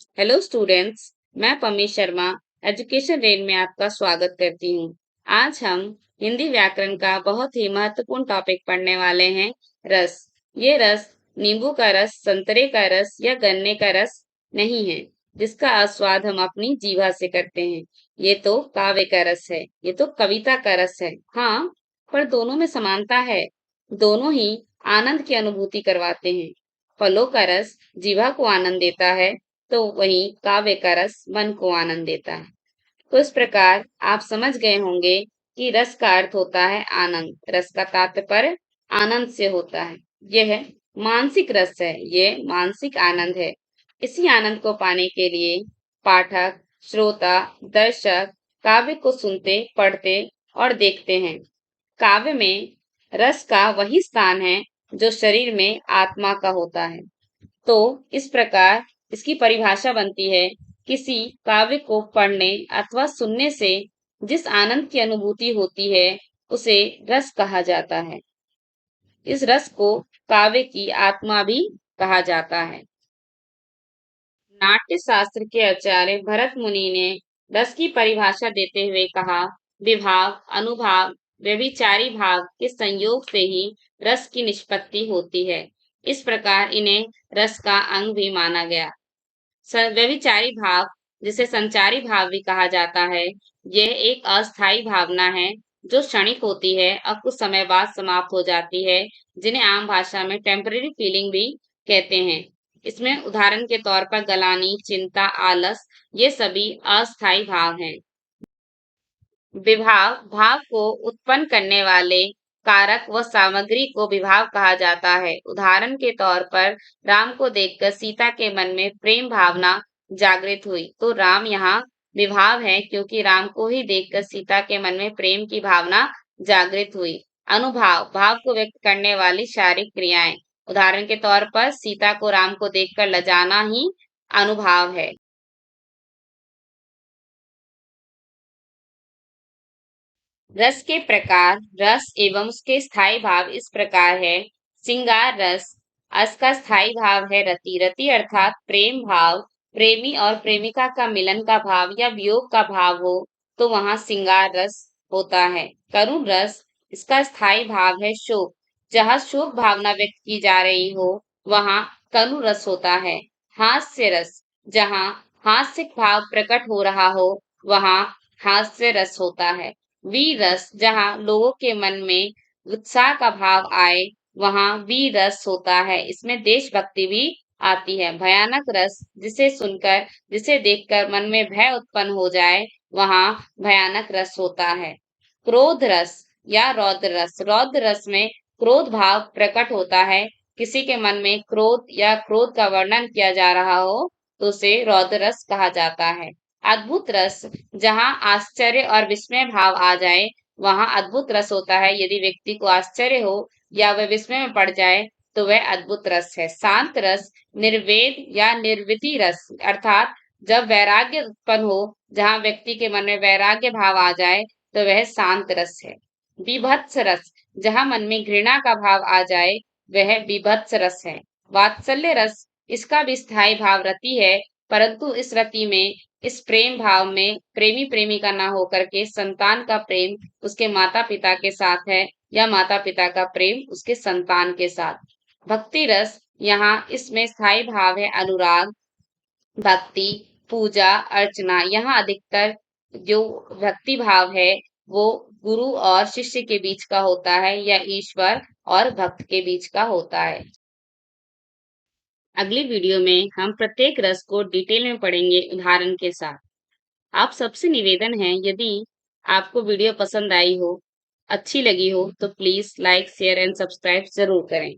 Hello students, मैं Pammi Sharma education rain में आपका स्वागत करती हूँ। आज हम हिंदी व्याकरण का बहुत ही महत्वपूर्ण टॉपिक पढ़ने वाले हैं, रस। ये रस नींबू का रस, संतरे का रस या गन्ने का रस नहीं है, जिसका आस्वाद हम अपनी जीभा से करते हैं। ये तो काव्य का रस है, ये तो कविता का रस है। हाँ, पर दोनों में समानता है। दोनों ही आनंद की अनुभूति करवाते हैं। फलों का रस जीभा को आनंद देता है, तो वहीं काव्य का रस मन को आनंद देता है। तो इस प्रकार आप समझ गए होंगे कि रस का अर्थ होता है आनंद। रस का तात्पर्य आनंद से होता है। यह मानसिक रस है, यह मानसिक आनंद है। इसी आनंद को पाने के लिए पाठक, श्रोता, दर्शक काव्य को सुनते, पढ़ते और देखते हैं। काव्य में रस का वही स्थान है जो शरीर में आत्मा का होता है। तो इस प्रकार इसकी परिभाषा बनती है, किसी काव्य को पढ़ने अथवा सुनने से जिस आनंद की अनुभूति होती है, उसे रस कहा जाता है। इस रस को काव्य की आत्मा भी कहा जाता है। नाट्य शास्त्र के आचार्य भरत मुनि ने रस की परिभाषा देते हुए कहा, विभाव, अनुभाव, व्यभिचारी भाव के संयोग से ही रस की निष्पत्ति होती है। इस प्रकार इन्हें रस का अंग भी माना गया। व्यभिचारी भाव, जिसे संचारी भाव भी कहा जाता है, यह एक अस्थायी भावना है जो क्षणिक होती है और कुछ समय बाद समाप्त हो जाती है, जिन्हें आम भाषा में टेम्पररी फीलिंग भी कहते हैं। इसमें उदाहरण के तौर पर गलानी, चिंता, आलस, ये सभी अस्थायी भाव हैं। विभाव भाव को उत्पन्न करने वाले कारक व सामग्री को विभाव कहा जाता है। उदाहरण के तौर पर राम को देखकर सीता के मन में प्रेम भावना जागृत हुई, तो राम यहाँ विभाव है, क्योंकि राम को ही देखकर सीता के मन में प्रेम की भावना जागृत हुई। अनुभाव भाव को व्यक्त करने वाली शारीरिक क्रियाएं। उदाहरण के तौर पर सीता को राम को देखकर लजाना ही अनुभाव है। रस के प्रकार। रस एवं उसके स्थायी भाव इस प्रकार है। श्रृंगार रस, अस का स्थायी भाव है रति। रति अर्थात प्रेम भाव। प्रेमी और प्रेमिका का मिलन का भाव या वियोग का भाव हो, तो वहां श्रृंगार रस होता है। करुण रस, इसका स्थायी भाव है शोक। जहाँ शोक भावना व्यक्त की जा रही हो, वहां करुण रस होता है। हास्य रस, जहाँ हास्यिक भाव प्रकट हो रहा हो, वहां हास्य रस होता है। वीर रस, जहाँ लोगों के मन में उत्साह का भाव आए, वहां वीर रस होता है। इसमें देशभक्ति भी आती है। भयानक रस, जिसे सुनकर, जिसे देखकर मन में भय उत्पन्न हो जाए, वहां भयानक रस होता है। क्रोध रस या रौद्र रस। रौद्र रस में क्रोध भाव प्रकट होता है। किसी के मन में क्रोध या क्रोध का वर्णन किया जा रहा हो, तो उसे रौद्र रस कहा जाता है। अद्भुत रस, जहाँ आश्चर्य और विस्मय भाव आ जाए, वहां अद्भुत रस होता है। यदि व्यक्ति को आश्चर्य हो या वह विस्मय में पड़ जाए, तो वह अद्भुत रस है। शांत रस, निर्वेद या निर्वृति रस, अर्थात जब वैराग्य उत्पन्न हो, जहाँ व्यक्ति के मन में वैराग्य भाव आ जाए, तो वह शांत रस है। बीभत्स रस, जहाँ मन में घृणा का भाव आ जाए, वह बीभत्स रस है। वात्सल्य रस, इसका भी स्थायी भाव रति है, परंतु इस रति में, इस प्रेम भाव में प्रेमी प्रेमिका ना होकर के संतान का प्रेम उसके माता पिता के साथ है, या माता पिता का प्रेम उसके संतान के साथ। भक्ति रस, यहाँ इसमें स्थायी भाव है अनुराग, भक्ति, पूजा, अर्चना। यहाँ अधिकतर जो भक्ति भाव है, वो गुरु और शिष्य के बीच का होता है, या ईश्वर और भक्त के बीच का होता है। अगली वीडियो में हम प्रत्येक रस को डिटेल में पढ़ेंगे उदाहरण के साथ। आप सबसे निवेदन है, यदि आपको वीडियो पसंद आई हो, अच्छी लगी हो, तो please like, share and subscribe जरूर करें।